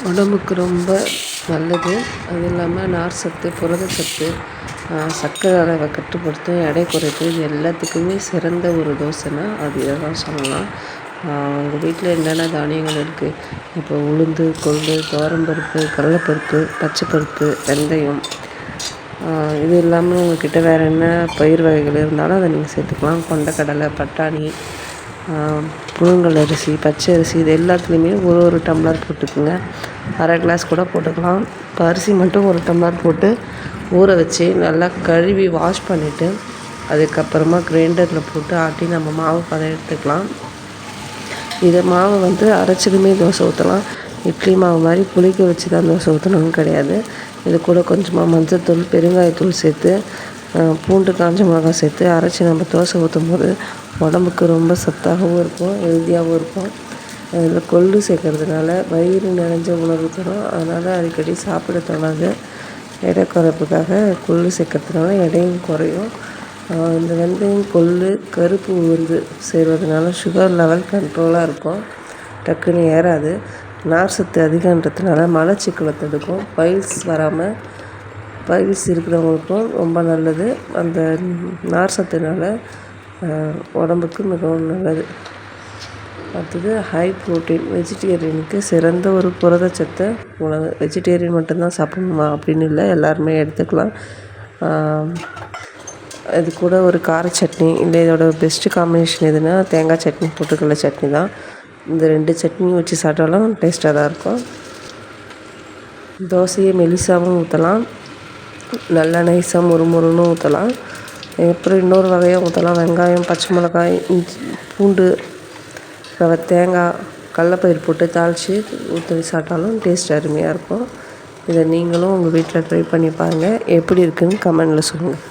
உடம்புக்கு ரொம்ப நல்லது. அது இல்லாமல் நார் சத்து, புரதச்சத்து, சர்க்கரை அளவை கட்டுப்படுத்தும், எடை குறைப்பு, இது எல்லாத்துக்குமே சிறந்த ஒரு தோசைன்னா அது இதை தான் சொல்லலாம். உங்கள் வீட்டில் என்னென்ன தானியங்கள் இருக்குது? இப்போ உளுந்து, கொள்ளு, துவரம்பருப்பு, கடலைப்பருப்பு, பச்சைப்பருப்பு, வெந்தயம், இது இல்லாமல் உங்கள்கிட்ட வேறு என்ன பயிர் வகைகள் இருந்தாலும் அதை நீங்கள் சேர்த்துக்கலாம். கொண்டக்கடலை, பட்டாணி, புழுங்கல் அரிசி, பச்சை அரிசி, இது எல்லாத்துலேயுமே ஒரு டம்ளர் போட்டுக்குங்க. அரை கிளாஸ் கூட போட்டுக்கலாம். இப்போ அரிசி மட்டும் ஒரு டம்ளர் போட்டு ஊற வச்சு நல்லா கழுவி வாஷ் பண்ணிவிட்டு அதுக்கப்புறமா கிரைண்டரில் போட்டு ஆட்டி நம்ம மாவு பதம் எடுத்துக்கலாம். இதை மாவை அரைச்சதுமே தோசை ஊற்றலாம். இட்லி மாவு மாதிரி புளிக்க வச்சு தான் தோசை ஊற்றணும்னு கிடையாது. இது கூட கொஞ்சமாக மஞ்சள்தூள், பெருங்காயத்தூள் சேர்த்து, பூண்டு, காஞ்ச மிளகாய் சேர்த்து அரைச்சி நம்ம தோசை ஊற்றும் போது உடம்புக்கு ரொம்ப சத்தாகவும் இருக்கும், ஹெல்த்தியாகவும் இருக்கும். அதில் கொள்ளு சேர்க்கறதுனால வயிறு நிறைஞ்ச உணவு தரும். அதனால் அடிக்கடி சாப்பிட தோணாது. எடை குறைப்புக்காக கொள்ளு சேர்க்கறதுனால எடையும் குறையும். இந்த வெந்தயம், கொள்ளு, கருப்பு உளுந்து சேர்வதனால சுகர் லெவல் கண்ட்ரோலாக இருக்கும், டக்குன்னு ஏறாது. நார் சத்து அதிகன்றதுனால மலச்சிக்கலை தடுக்கும். பைல்ஸ் வராமல், பைல்ஸ் இருக்கிறவங்களுக்கும் ரொம்ப நல்லது. அந்த நார் சத்துனால உடம்புக்கு மிகவும் நல்லது. அடுத்தது ஹை ப்ரோட்டீன், வெஜிடேரியனுக்கு சிறந்த ஒரு புரதச்சத்து உணவு. வெஜிடேரியன் மட்டும்தான் சாப்பிடணுமா அப்படின்னு இல்லை, எல்லாருமே எடுத்துக்கலாம். இது கூட ஒரு கார சட்னி, இல்லை இதோட பெஸ்ட்டு காம்பினேஷன் எதுனா தேங்காய் சட்னி, பொட்டுக்கடலை சட்னி தான். இந்த 2 சட்னியும் வச்சு சாப்பிட்டாலும் டேஸ்ட்டாக தான் இருக்கும். தோசையை மெலிசாவும் ஊற்றலாம், நல்லா நைஸாக முறுமுறுன்னு ஊற்றலாம். அப்புறம் இன்னொரு வகையாக ஊற்றலாம். வெங்காயம், பச்சை மிளகாய், இஞ்சி, பூண்டு, ரவை, தேங்காய், கடலப்பயிறு போட்டு தாளித்து ஊற்றி சாப்பிட்டாலும் டேஸ்ட் அருமையாக இருக்கும். இதை நீங்களும் உங்கள் வீட்டில் ட்ரை பண்ணி பாருங்கள். எப்படி இருக்குதுன்னு கமெண்டில் சொல்லுங்கள்.